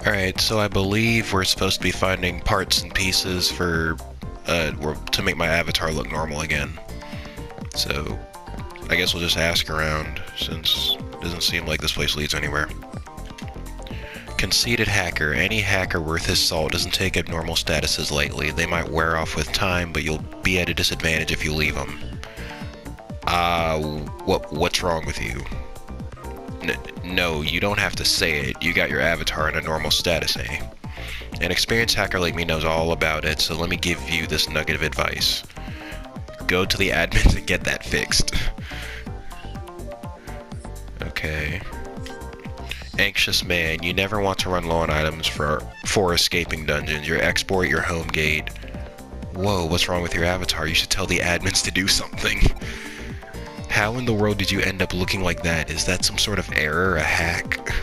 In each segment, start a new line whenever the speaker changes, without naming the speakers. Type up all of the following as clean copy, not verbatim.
Alright, so I believe we're supposed to be finding parts and pieces for, to make my avatar look normal again. So, I guess we'll just ask around, since it doesn't seem like this place leads anywhere. Conceited hacker. Any hacker worth his salt doesn't take abnormal statuses lightly. They might wear off with time, but you'll be at a disadvantage if you leave them. What's wrong with you? No, you don't have to say it. You got your avatar in a normal status, eh? An experienced hacker like me knows all about it, so let me give you this nugget of advice. Go to the admins and get that fixed. Okay. Anxious man, you never want to run low on items for escaping dungeons. Your export, your home gate. Whoa, what's wrong with your avatar? You should tell the admins to do something. How in the world did you end up looking like that? Is that some sort of error, a hack?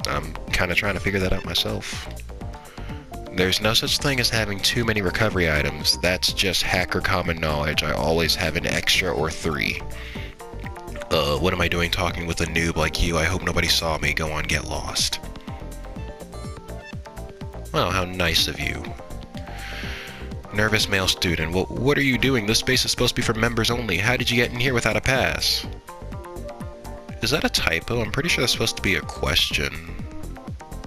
I'm kind of trying to figure that out myself. There's no such thing as having too many recovery items. That's just hacker common knowledge. I always have an extra or 3. What am I doing talking with a noob like you? I hope nobody saw me. Go on, get lost. Well, how nice of you. Nervous male student. Well, what are you doing? This space is supposed to be for members only. How did you get in here without a pass? Is that a typo? I'm pretty sure that's supposed to be a question.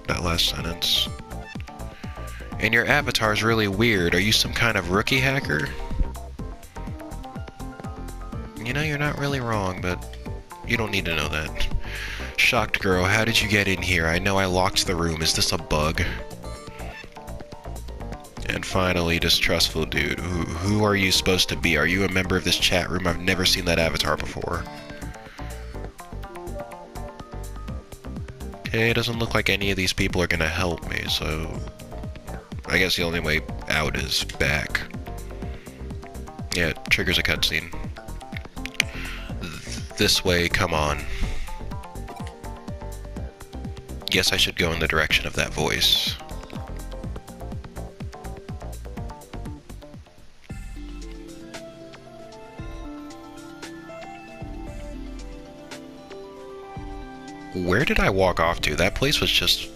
That last sentence. And your avatar's really weird. Are you some kind of rookie hacker? You know, you're not really wrong, but you don't need to know that. Shocked girl, how did you get in here? I know I locked the room. Is this a bug? And finally, distrustful dude. Who are you supposed to be? Are you a member of this chat room? I've never seen that avatar before. Okay, it doesn't look like any of these people are gonna help me, so I guess the only way out is back. Yeah, it triggers a cutscene. This way, come on. Guess I should go in the direction of that voice. Where did I walk off to? That place was just...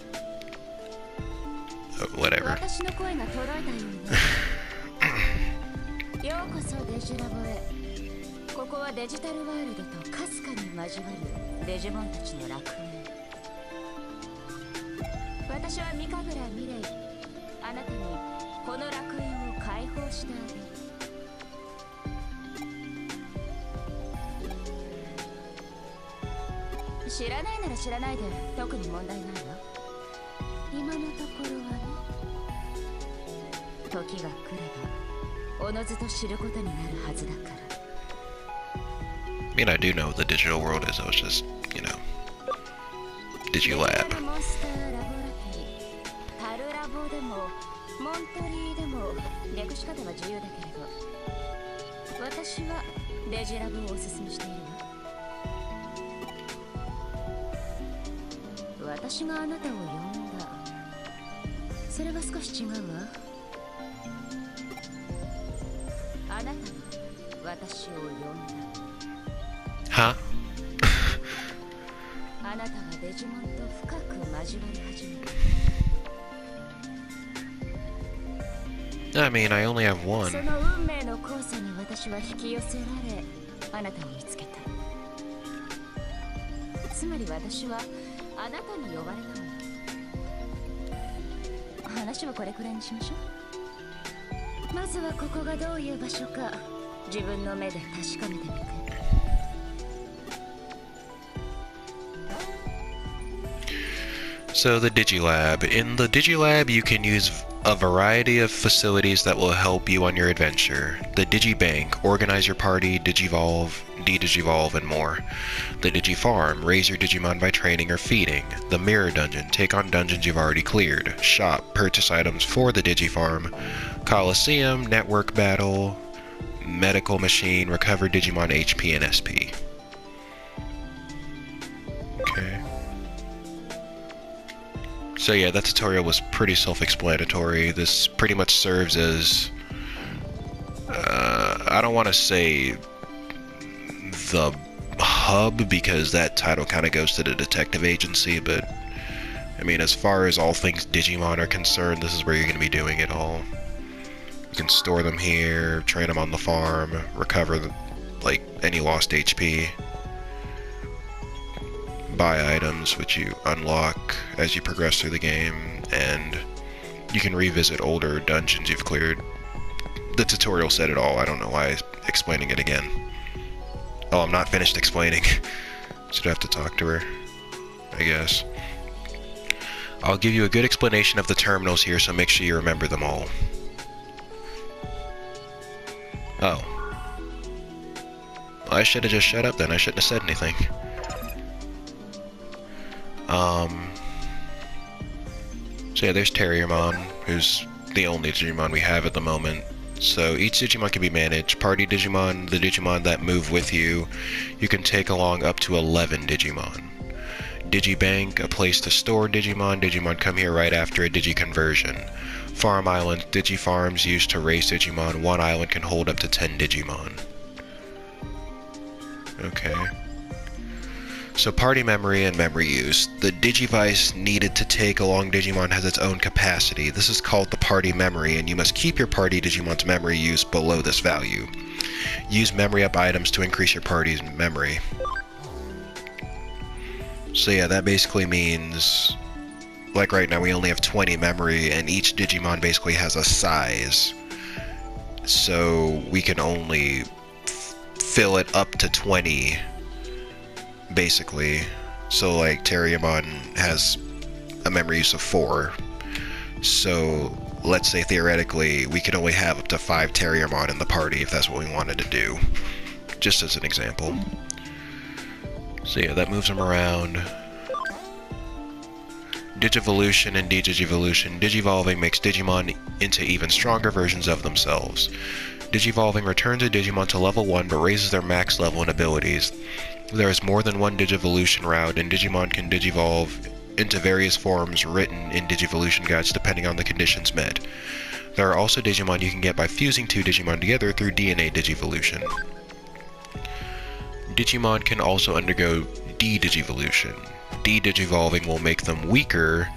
whatever. I mean, I do know what the digital world is. I was just, you know, DigiLab. Huh? I mean, I only have one. So the DigiLab. In the DigiLab, you can use a variety of facilities that will help you on your adventure. The Digibank, organize your party, Digivolve, De-digivolve, and more. The Digifarm, raise your Digimon by training or feeding. The Mirror Dungeon, take on dungeons you've already cleared. Shop, purchase items for the Digifarm. Colosseum, network battle, medical machine, recover Digimon HP and SP. Okay. So yeah, that tutorial was pretty self-explanatory. This pretty much serves as, I don't want to say the hub, because that title kind of goes to the detective agency, but I mean, as far as all things Digimon are concerned, this is where you're going to be doing it all. You can store them here, train them on the farm, recover like any lost HP, buy items which you unlock as you progress through the game, and you can revisit older dungeons you've cleared. The tutorial said it all. I don't know why I'm explaining it again. Oh, I'm not finished explaining. Should have to talk to her, I guess. I'll give you a good explanation of the terminals here, so make sure you remember them all. Oh. I should have just shut up then. I shouldn't have said anything. So yeah, there's Terriermon, who's the only Digimon we have at the moment. So each Digimon can be managed. Party Digimon, the Digimon that move with you, you can take along up to 11 Digimon. Digibank, a place to store Digimon. Digimon come here right after a Digiconversion. Farm Island, Digifarms used to raise Digimon. One island can hold up to 10 Digimon. Okay. So party memory and memory use. The Digivice needed to take along Digimon has its own capacity. This is called the party memory, and you must keep your party Digimon's memory use below this value. Use memory up items to increase your party's memory. So yeah, that basically means, like right now we only have 20 memory, and each Digimon basically has a size. So we can only fill it up to 20, basically. So like Terriermon has a memory use of 4. So let's say theoretically we could only have up to 5 Terriermon in the party if that's what we wanted to do. Just as an example. So yeah, that moves them around. Digivolution and De-digivolution. Digivolving makes Digimon into even stronger versions of themselves. Digivolving returns a Digimon to level 1 but raises their max level and abilities. There is more than one Digivolution route, and Digimon can digivolve into various forms written in Digivolution guides depending on the conditions met. There are also Digimon you can get by fusing 2 Digimon together through DNA Digivolution. Digimon can also undergo De-digivolution. De-digivolving will make them weaker,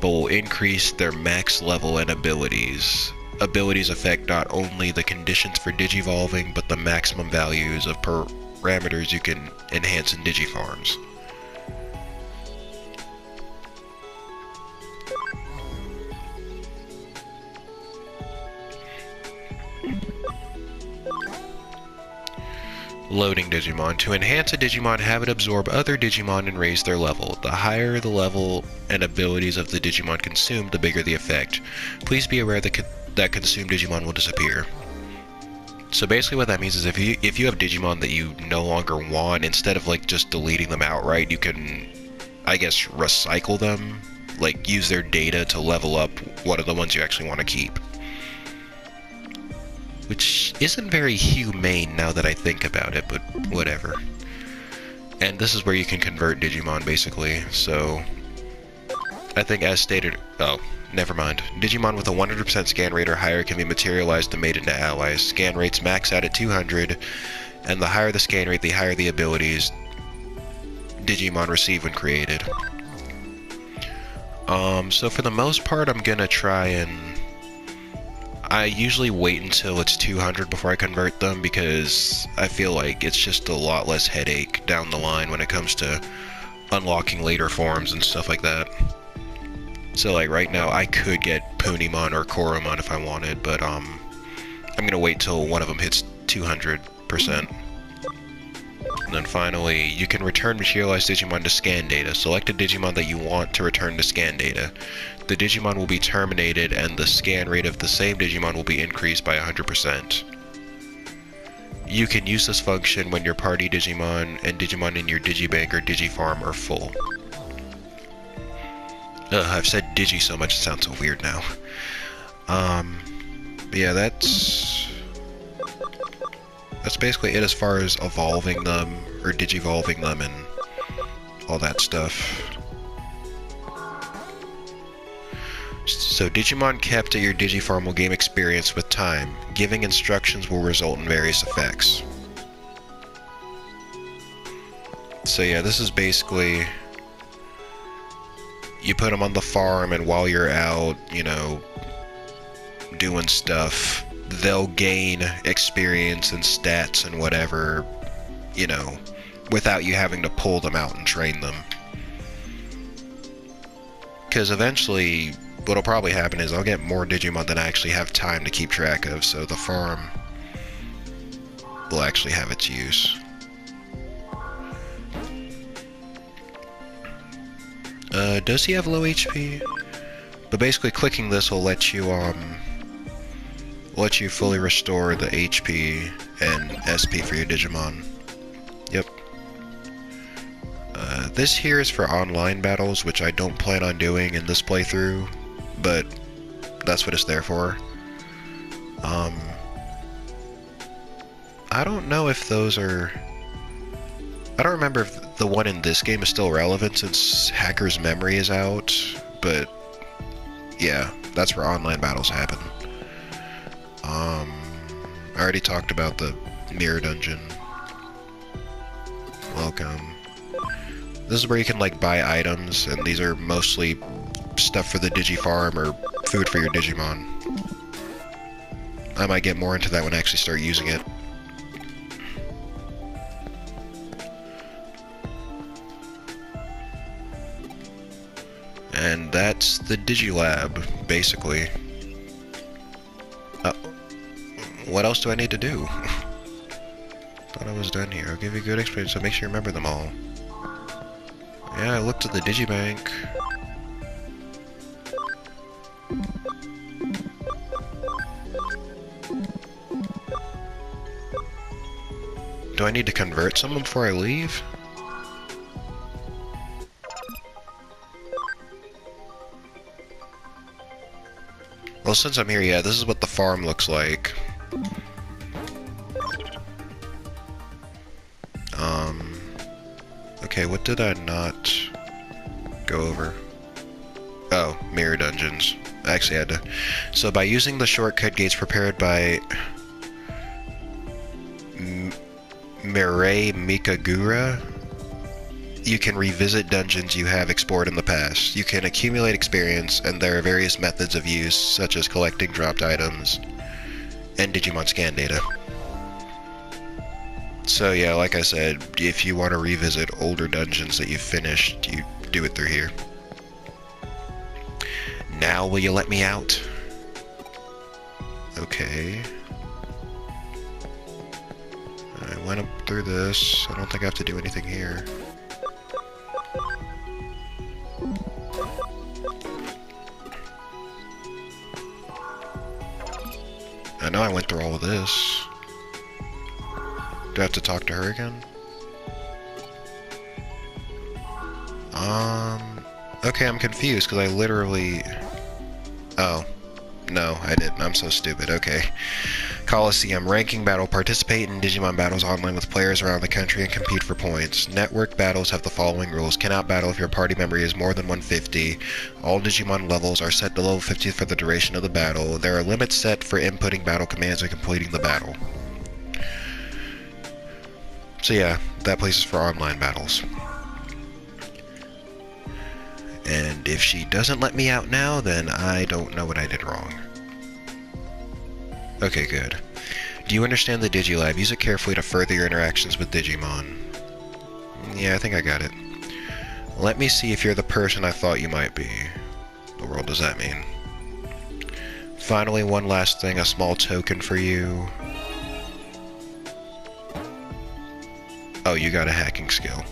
but will increase their max level and abilities. Abilities affect not only the conditions for digivolving, but the maximum values of parameters you can enhance in Digifarms. Loading Digimon. To enhance a Digimon, have it absorb other Digimon and raise their level. The higher the level and abilities of the Digimon consumed, the bigger the effect. Please be aware that consumed Digimon will disappear. So basically what that means is if you have Digimon that you no longer want, instead of like just deleting them outright, you can, I guess, recycle them, like use their data to level up one of the ones you actually want to keep. Which isn't very humane now that I think about it, but whatever. And this is where you can convert Digimon, basically, so I think as stated, oh, never mind. Digimon with a 100% scan rate or higher can be materialized and made into allies. Scan rates max out at 200, and the higher the scan rate, the higher the abilities Digimon receive when created. So for the most part, I'm gonna try and... I usually wait until it's 200 before I convert them, because I feel like it's just a lot less headache down the line when it comes to unlocking later forms and stuff like that. So like right now I could get Punimon or Koromon if I wanted, but I'm gonna wait till one of them hits 200%. And then finally, you can return materialized Digimon to scan data. Select a Digimon that you want to return to scan data. The Digimon will be terminated and the scan rate of the same Digimon will be increased by 100%. You can use this function when your party Digimon and Digimon in your Digibank or Digifarm are full. I've said Digi so much it sounds so weird now. But yeah, that's basically it as far as evolving them, or digivolving them, and all that stuff. So Digimon kept at your Digifarm will gain experience with time. Giving instructions will result in various effects. So yeah, this is basically... you put them on the farm, and while you're out, you know, doing stuff, they'll gain experience and stats and whatever, you know, without you having to pull them out and train them. Because eventually, what'll probably happen is I'll get more Digimon than I actually have time to keep track of, so the farm will actually have its use. Does he have low HP? But basically clicking this will let you fully restore the HP and SP for your Digimon. Yep. This here is for online battles, which I don't plan on doing in this playthrough, but that's what it's there for. I don't know if those are... I don't remember if the one in this game is still relevant since Hacker's Memory is out, but yeah, that's where online battles happen. I already talked about the Mirror Dungeon. Welcome. This is where you can, like, buy items, and these are mostly stuff for the Digifarm or food for your Digimon. I might get more into that when I actually start using it. And that's the DigiLab, basically. What else do I need to do? Thought I was done here. I'll give you a good experience, so make sure you remember them all. Yeah, I looked at the Digibank. Do I need to convert someone before I leave? Well, since I'm here, yeah, this is what the farm looks like. Okay, what did I not go over? Oh, mirror dungeons. I actually had to... So by using the shortcut gates prepared by Mirei Mikagura, you can revisit dungeons you have explored in the past. You can accumulate experience, and there are various methods of use, such as collecting dropped items and Digimon scan data. So yeah, like I said, if you want to revisit older dungeons that you've finished, you do it through here. Now will you let me out? Okay. I went up through this. I don't think I have to do anything here. I know I went through all of this. Do I have to talk to her again? Okay, I'm confused because I literally... Oh. No, I didn't. I'm so stupid. Okay. Colosseum. Ranking battle. Participate in Digimon battles online with players around the country and compete for points. Network battles have the following rules. Cannot battle if your party member is more than 150. All Digimon levels are set to level 50 for the duration of the battle. There are limits set for inputting battle commands and completing the battle. So yeah, that place is for online battles. And if she doesn't let me out now, then I don't know what I did wrong. Okay, good. Do you understand the DigiLab? Use it carefully to further your interactions with Digimon. Yeah, I think I got it. Let me see if you're the person I thought you might be. What the world does that mean? Finally, one last thing, a small token for you. Oh, you got a hacking skill.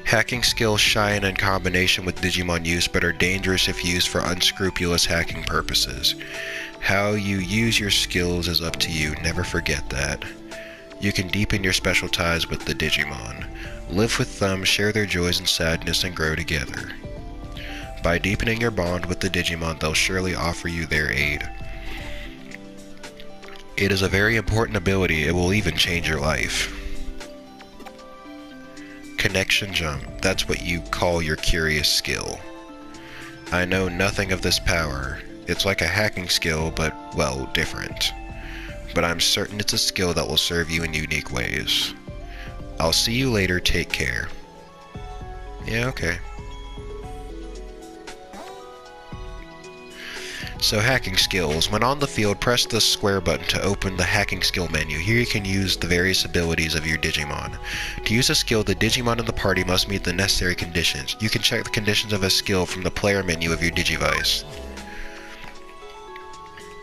Hacking skills shine in combination with Digimon use, but are dangerous if used for unscrupulous hacking purposes. How you use your skills is up to you, never forget that. You can deepen your special ties with the Digimon. Live with them, share their joys and sadness, and grow together. By deepening your bond with the Digimon, they'll surely offer you their aid. It is a very important ability, it will even change your life. Connection jump, that's what you call your curious skill. I know nothing of this power. It's like a hacking skill, but, well, different. But I'm certain it's a skill that will serve you in unique ways. I'll see you later, take care. Yeah, okay. So hacking skills. When on the field, press the square button to open the hacking skill menu. Here you can use the various abilities of your Digimon. To use a skill, the Digimon in the party must meet the necessary conditions. You can check the conditions of a skill from the player menu of your Digivice.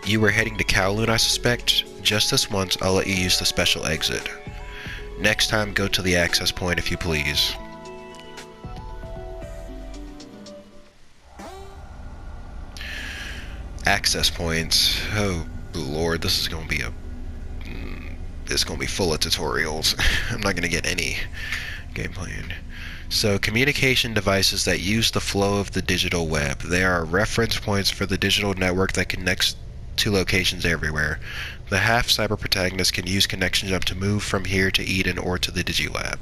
You were heading to Kowloon, I suspect? Just this once, I'll let you use the special exit. Next time, go to the access point if you please. Access points. Oh lord, this is gonna be it's gonna be full of tutorials. I'm not gonna get any gameplay in. So, communication devices that use the flow of the digital web. They are reference points for the digital network that connects to locations everywhere. The half-cyber protagonist can use connection jump to move from here to Eden or to the DigiLab.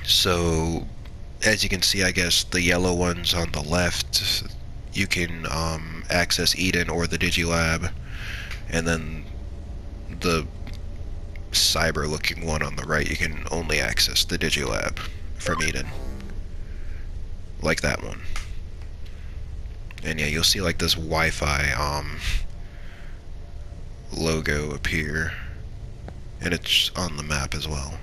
So, as you can see, I guess the yellow ones on the left, you can access Eden or the DigiLab, and then the cyber looking one on the right, you can only access the DigiLab from Eden, like that one. And yeah, you'll see like this Wi-Fi logo appear, and it's on the map as well.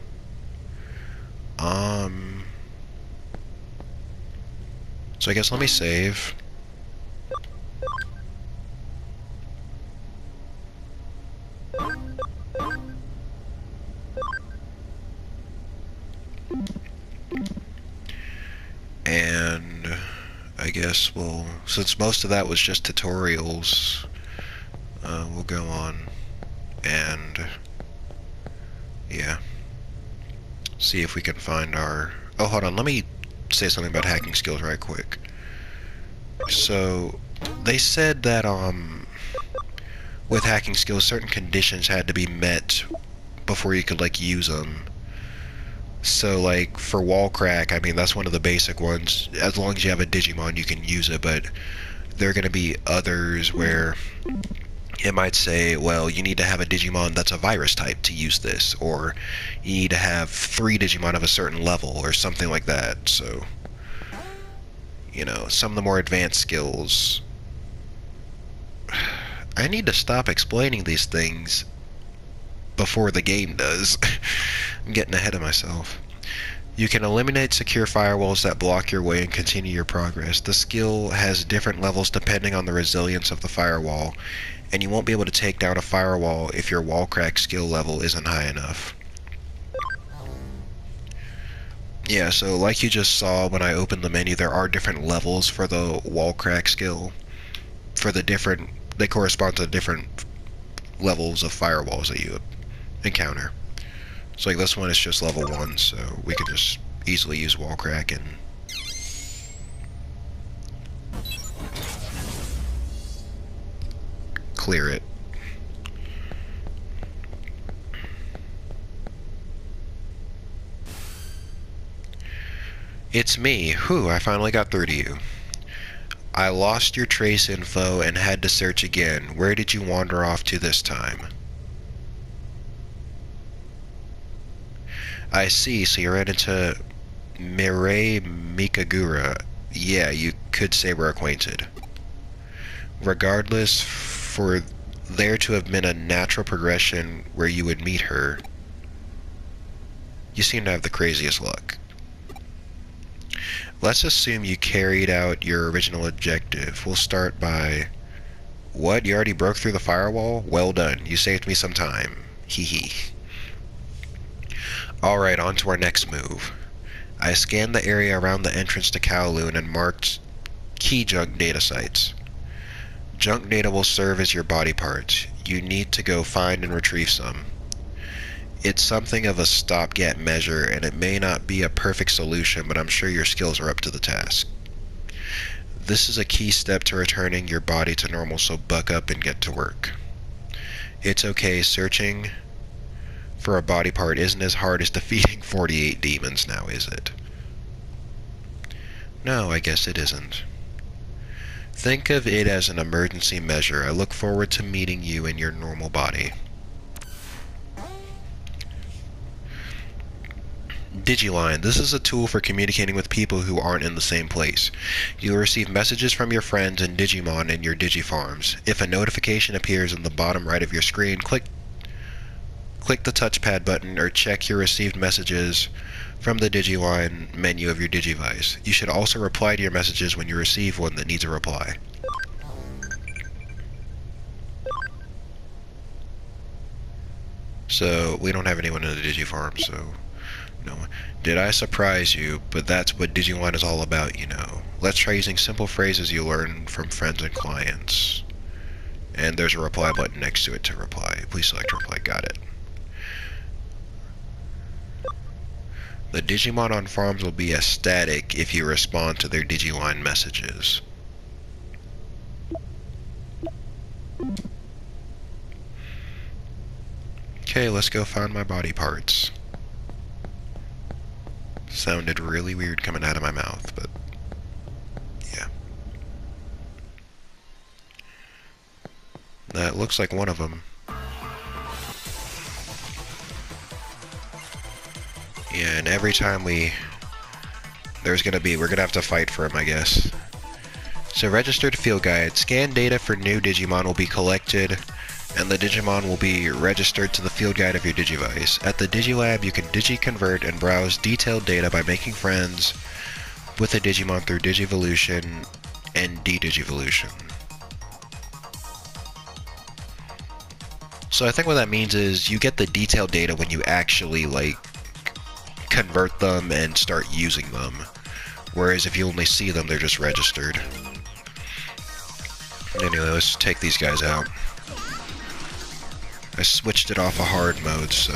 So I guess let me save. And I guess we'll, since most of that was just tutorials, we'll go on and, yeah, see if we can find our, oh, hold on, let me say something about hacking skills right quick. So, they said that, with hacking skills, certain conditions had to be met before you could, like, use them. So, like, for wall crack, I mean, that's one of the basic ones. As long as you have a Digimon, you can use it, but there are going to be others where it might say, well, you need to have a Digimon that's a virus type to use this, or you need to have 3 Digimon of a certain level, or something like that. So, you know, some of the more advanced skills. I need to stop explaining these things before the game does. I'm getting ahead of myself. You can eliminate secure firewalls that block your way and continue your progress. The skill has different levels depending on the resilience of the firewall, and you won't be able to take down a firewall if your wall crack skill level isn't high enough. Yeah, so like you just saw when I opened the menu, there are different levels for the wall crack skill. For the different, they correspond to different levels of firewalls that you encounter. So like this one is just level 1, so we can just easily use wall crack and clear it. It's me. Whew, I finally got through to you. I lost your trace info and had to search again. Where did you wander off to this time? I see, so you ran into Mirei Mikagura. Yeah, you could say we're acquainted. Regardless, for there to have been a natural progression where you would meet her, you seem to have the craziest luck. Let's assume you carried out your original objective. We'll start by... What? You already broke through the firewall? Well done. You saved me some time. Hee hee. Alright, on to our next move. I scanned the area around the entrance to Kowloon and marked key junk data sites. Junk data will serve as your body parts. You need to go find and retrieve some. It's something of a stopgap measure, and it may not be a perfect solution, but I'm sure your skills are up to the task. This is a key step to returning your body to normal, so buck up and get to work. It's okay, searching for a body part isn't as hard as defeating 48 demons now, is it? No, I guess it isn't. Think of it as an emergency measure. I look forward to meeting you in your normal body. Digiline. This is a tool for communicating with people who aren't in the same place. You'll receive messages from your friends and Digimon in your Digifarms. If a notification appears in the bottom right of your screen, click the touchpad button or check your received messages from the Digiline menu of your Digivice. You should also reply to your messages when you receive one that needs a reply. So, we don't have anyone in the Digifarm, so... no. Did I surprise you? But that's what Digimon is all about, you know. Let's try using simple phrases you learn from friends and clients. And there's a reply button next to it to reply. Please select reply. Got it. The Digimon on farms will be ecstatic if you respond to their Digiline messages. Okay, let's go find my body parts. Sounded really weird coming out of my mouth, but yeah. That looks like one of them. Yeah, and every time we're gonna have to fight for him, I guess. So registered field guide. Scan data for new Digimon will be collected, and the Digimon will be registered to the field guide of your Digivice. At the DigiLab, you can digi-convert and browse detailed data by making friends with the Digimon through Digivolution and De-digivolution. So I think what that means is you get the detailed data when you actually, like, convert them and start using them. Whereas if you only see them, they're just registered. Anyway, let's take these guys out. I switched it off a hard mode, so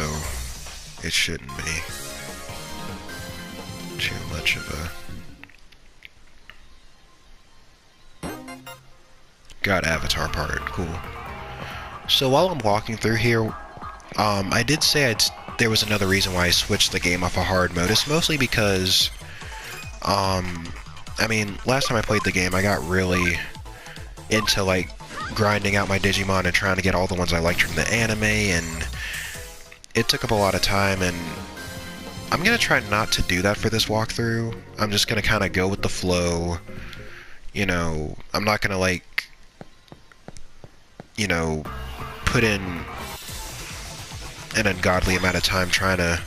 it shouldn't be too much of a... Got avatar part, cool. So while I'm walking through here, I did say there was another reason why I switched the game off a hard mode. It's mostly because, I mean, last time I played the game, I got really into, like, grinding out my Digimon and trying to get all the ones I liked from the anime, and it took up a lot of time, and I'm gonna try not to do that for this walkthrough. I'm just gonna kind of go with the flow, you know. I'm not gonna, like, you know, put in an ungodly amount of time trying to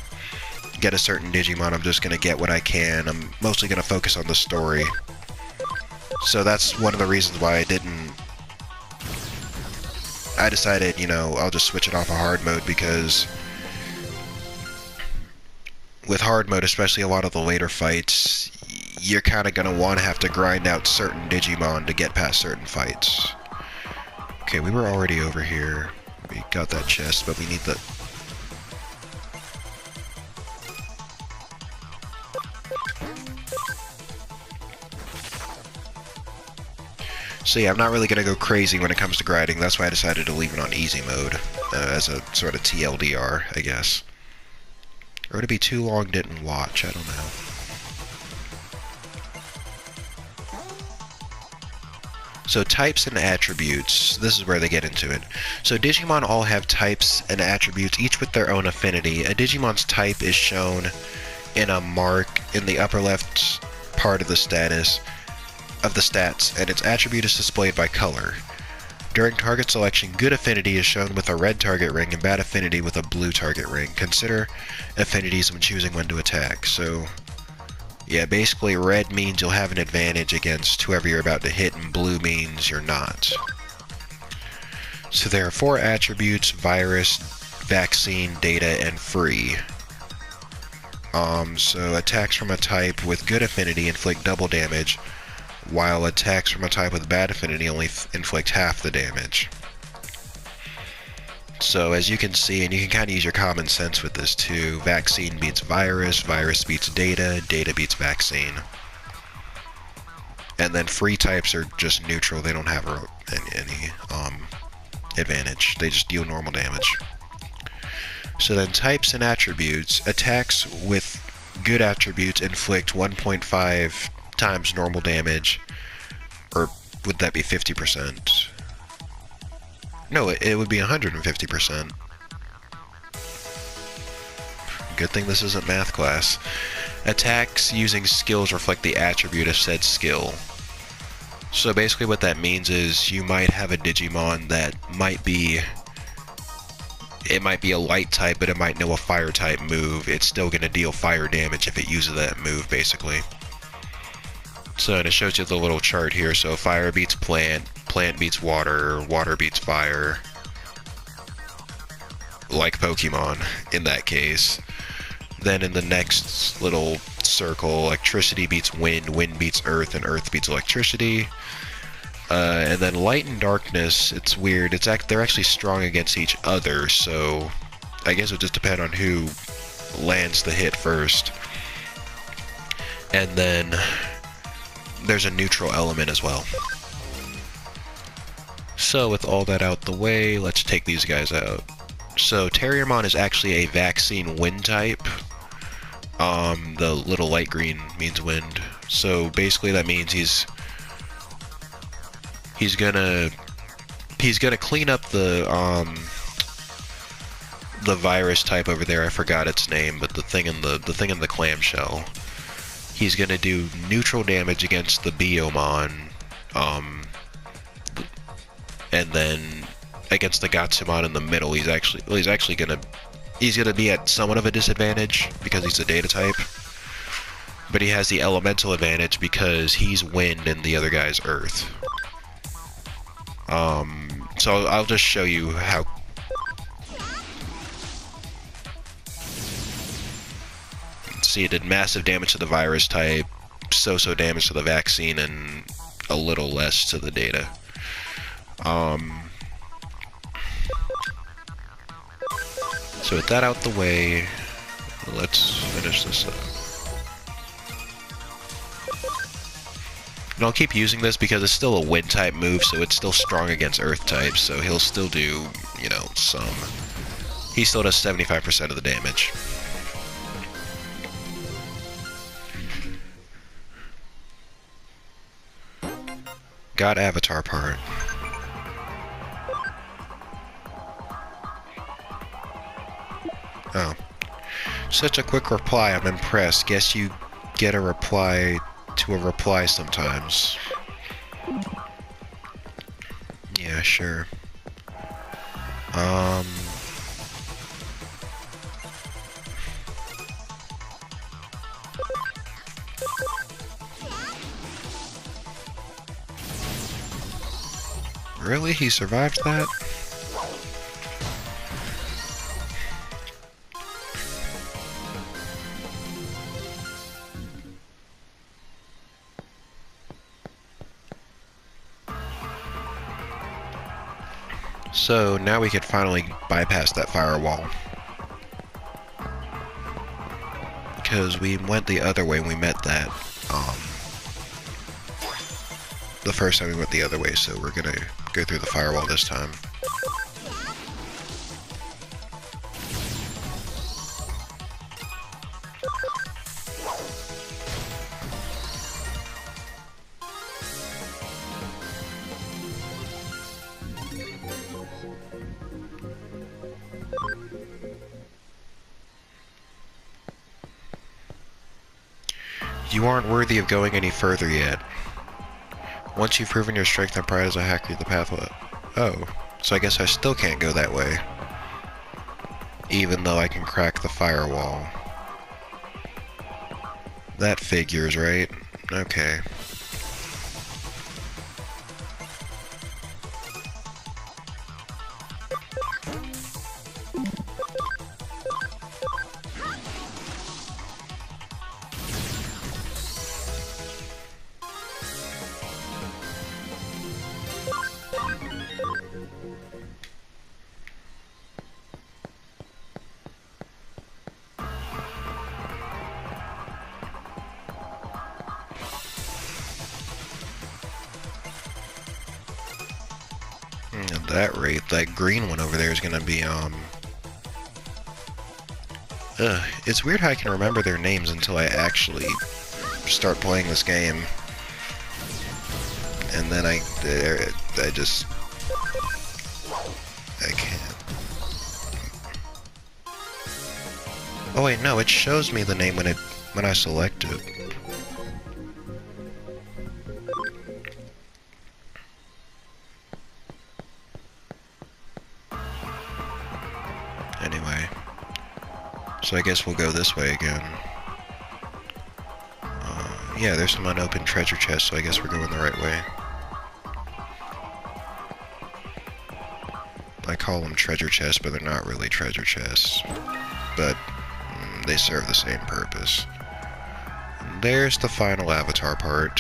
get a certain Digimon. I'm just gonna get what I can. I'm mostly gonna focus on the story. So that's one of the reasons why I decided, you know, I'll just switch it off of hard mode, because with hard mode, especially a lot of the later fights, you're kind of going to have to grind out certain Digimon to get past certain fights. Okay, we were already over here. We got that chest, but we need the... So yeah, I'm not really going to go crazy when it comes to grinding. That's why I decided to leave it on easy mode, as a sort of TLDR, I guess. Or would it be too long didn't watch? I don't know. So types and attributes, this is where they get into it. So Digimon all have types and attributes, each with their own affinity. A Digimon's type is shown in a mark in the upper left part of the stats, and its attribute is displayed by color. During target selection, good affinity is shown with a red target ring and bad affinity with a blue target ring. Consider affinities when choosing when to attack. So, yeah, basically red means you'll have an advantage against whoever you're about to hit, and blue means you're not. So there are 4 attributes: virus, vaccine, data, and free. So attacks from a type with good affinity inflict double damage, while attacks from a type with bad affinity only inflict half the damage. So as you can see, and you can kind of use your common sense with this too, vaccine beats virus, virus beats data, data beats vaccine. And then free types are just neutral, they don't have any advantage, they just deal normal damage. So then types and attributes. Attacks with good attributes inflict 1.5 times normal damage, or would that be 50%? No, it would be 150%. Good thing this isn't math class. Attacks using skills reflect the attribute of said skill. So basically what that means is you might have a Digimon that might be a light type, but it might know a fire type move. It's still going to deal fire damage if it uses that move, basically. So, and it shows you the little chart here. So fire beats plant, plant beats water, water beats fire. Like Pokemon, in that case. Then in the next little circle, electricity beats wind, wind beats earth, and earth beats electricity. And then light and darkness, it's weird. They're actually strong against each other, so I guess it would just depend on who lands the hit first. And then there's a neutral element as well. So with all that out the way, let's take these guys out. So Terriermon is actually a vaccine wind type. The little light green means wind. So basically that means he's gonna clean up the virus type over there. I forgot its name, but the thing in the clamshell. He's gonna do neutral damage against the Biomon, and then against the Gatsumon in the middle, he's gonna be at somewhat of a disadvantage because he's a data type. But he has the elemental advantage because he's wind and the other guy's earth. So I'll just show you how. See, it did massive damage to the virus type, so damage to the vaccine, and a little less to the data. So with that out the way, let's finish this up. And I'll keep using this because it's still a wind type move, so it's still strong against earth types, so he'll still do, you know, some. He still does 75% of the damage. Got avatar part. Oh. Such a quick reply, I'm impressed. Guess you get a reply to a reply sometimes. Yeah, sure. Really? He survived that? So now we could finally bypass that firewall. Because we went the other way when we met that, the first time we went the other way, so we're gonna go through the firewall this time. You aren't worthy of going any further yet. Once you've proven your strength and pride as a hacker, the path will... Oh, so I guess I still can't go that way. Even though I can crack the firewall. That figures, right? Okay. At that rate, that green one over there is gonna be, it's weird how I can remember their names until I actually start playing this game. And then I can't. Oh wait, no, it shows me the name when I select it. Anyway, so I guess we'll go this way again. Yeah, there's some unopened treasure chests, so I guess we're going the right way. I call them treasure chests, but they're not really treasure chests. But they serve the same purpose. And there's the final avatar part.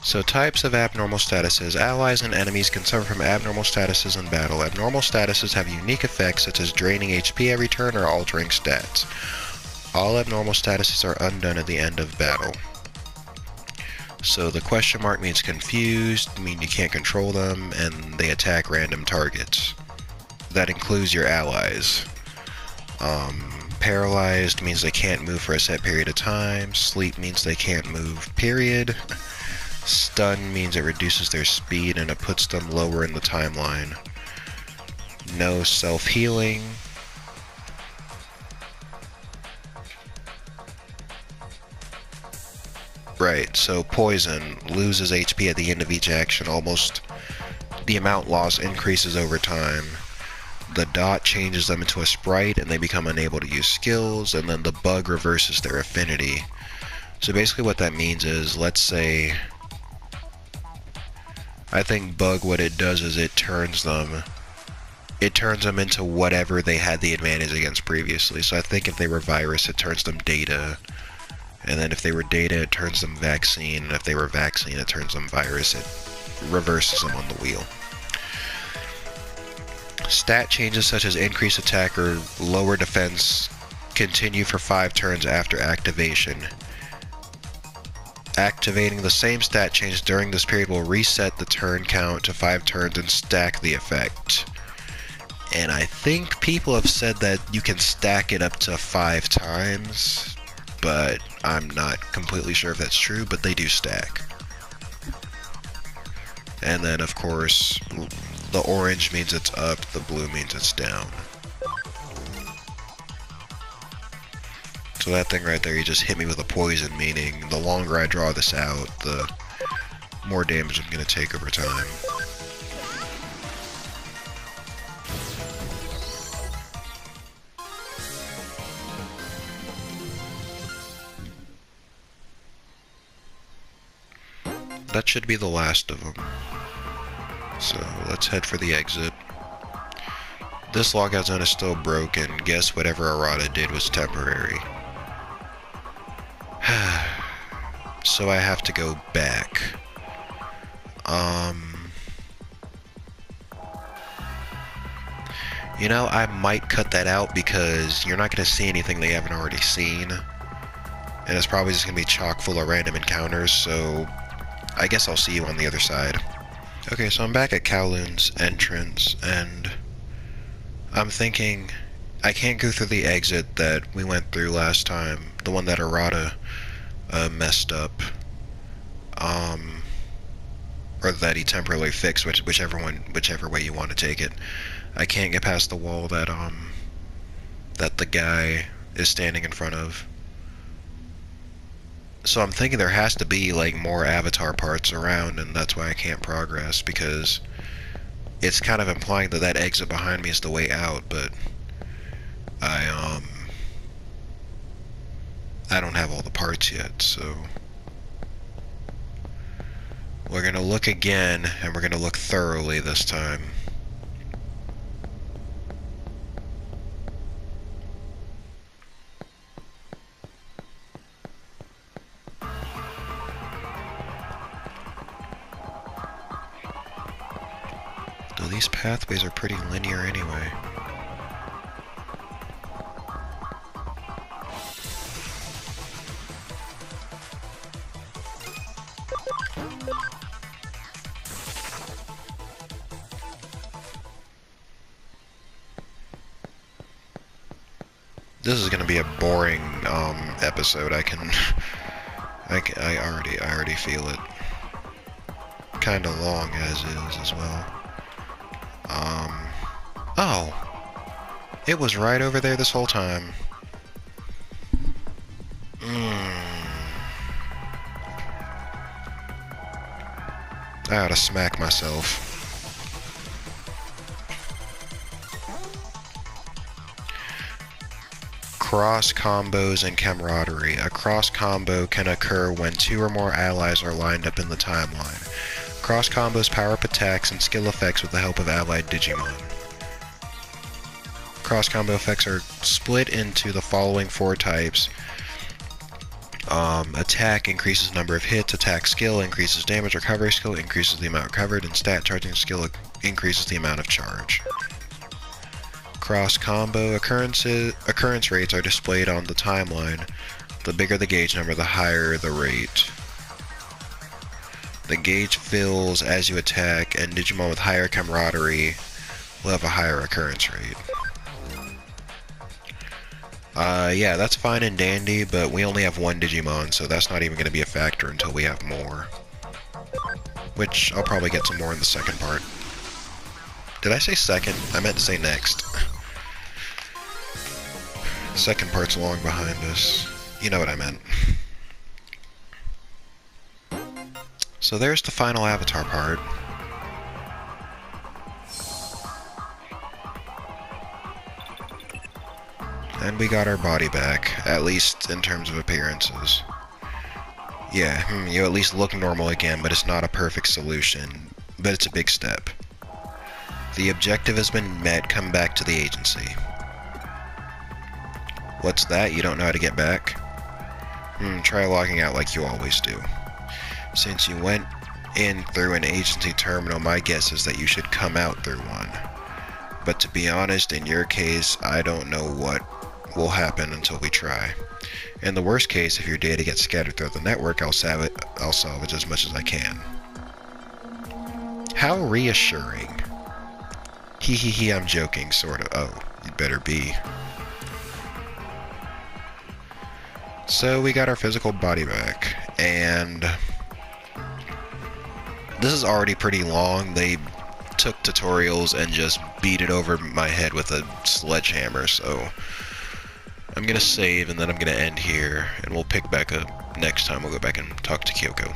So types of abnormal statuses. Allies and enemies can suffer from abnormal statuses in battle. Abnormal statuses have unique effects such as draining HP every turn or altering stats. All abnormal statuses are undone at the end of battle. So the question mark means confused, mean you can't control them, and they attack random targets. That includes your allies. Paralyzed means they can't move for a set period of time. Sleep means they can't move, period. Stun means it reduces their speed and it puts them lower in the timeline. No self-healing. Right, so poison loses HP at the end of each action. Almost the amount lost increases over time. The dot changes them into a sprite and they become unable to use skills, and then the bug reverses their affinity. So basically what that means is, let's say, I think bug, what it does is it turns them into whatever they had the advantage against previously. So I think if they were virus, it turns them data. And then if they were data, it turns them vaccine. And if they were vaccine, it turns them virus. It reverses them on the wheel. Stat changes such as increased attack or lower defense continue for 5 turns after activation. Activating the same stat change during this period will reset the turn count to 5 turns and stack the effect. And I think people have said that you can stack it up to 5 times, but I'm not completely sure if that's true, but they do stack. And then of course, the orange means it's up, the blue means it's down. So that thing right there, you just hit me with a poison, meaning the longer I draw this out, the more damage I'm going to take over time. That should be the last of them. So let's head for the exit. This logout zone is still broken. Guess whatever Arata did was temporary. So I have to go back. You know, I might cut that out because you're not going to see anything they haven't already seen. And it's probably just going to be chock full of random encounters, so I guess I'll see you on the other side. Okay, so I'm back at Kowloon's entrance, and I'm thinking I can't go through the exit that we went through last time, the one that Arata messed up, or that he temporarily fixed, whichever way you want to take it. I can't get past the wall that that the guy is standing in front of. So I'm thinking there has to be like more avatar parts around, and that's why I can't progress, because it's kind of implying that that exit behind me is the way out, but I don't have all the parts yet, so we're gonna look again, and we're gonna look thoroughly this time. Though these pathways are pretty linear anyway. This is going to be a boring episode, I can I already feel it. Kinda long as is as well. Oh! It was right over there this whole time. I oughta smack myself. Cross combos and camaraderie. A cross combo can occur when 2 or more allies are lined up in the timeline. Cross combos power up attacks and skill effects with the help of allied Digimon. Cross combo effects are split into the following 4 types. Attack increases number of hits, attack skill increases damage, recovery skill increases the amount recovered, and stat charging skill increases the amount of charge. Cross combo occurrence rates are displayed on the timeline. The bigger the gauge number, the higher the rate. The gauge fills as you attack, and Digimon with higher camaraderie will have a higher occurrence rate. Yeah, that's fine and dandy, but we only have 1 Digimon, so that's not even going to be a factor until we have more. Which, I'll probably get to more in the second part. Did I say second? I meant to say next. Second part's long behind us. You know what I meant. So there's the final avatar part. And we got our body back, at least in terms of appearances. Yeah, you at least look normal again, but it's not a perfect solution. But it's a big step. The objective has been met, come back to the agency. What's that? You don't know how to get back? Try logging out like you always do. Since you went in through an agency terminal, my guess is that you should come out through one. But to be honest, in your case, I don't know what will happen until we try. In the worst case, if your data gets scattered throughout the network, I'll salvage as much as I can. How reassuring. Hee, I'm joking, sort of. Oh, you'd better be. So we got our physical body back, and this is already pretty long. They took tutorials and just beat it over my head with a sledgehammer, so I'm gonna save and then I'm gonna end here, and we'll pick back up next time. We'll go back and talk to Kyoko.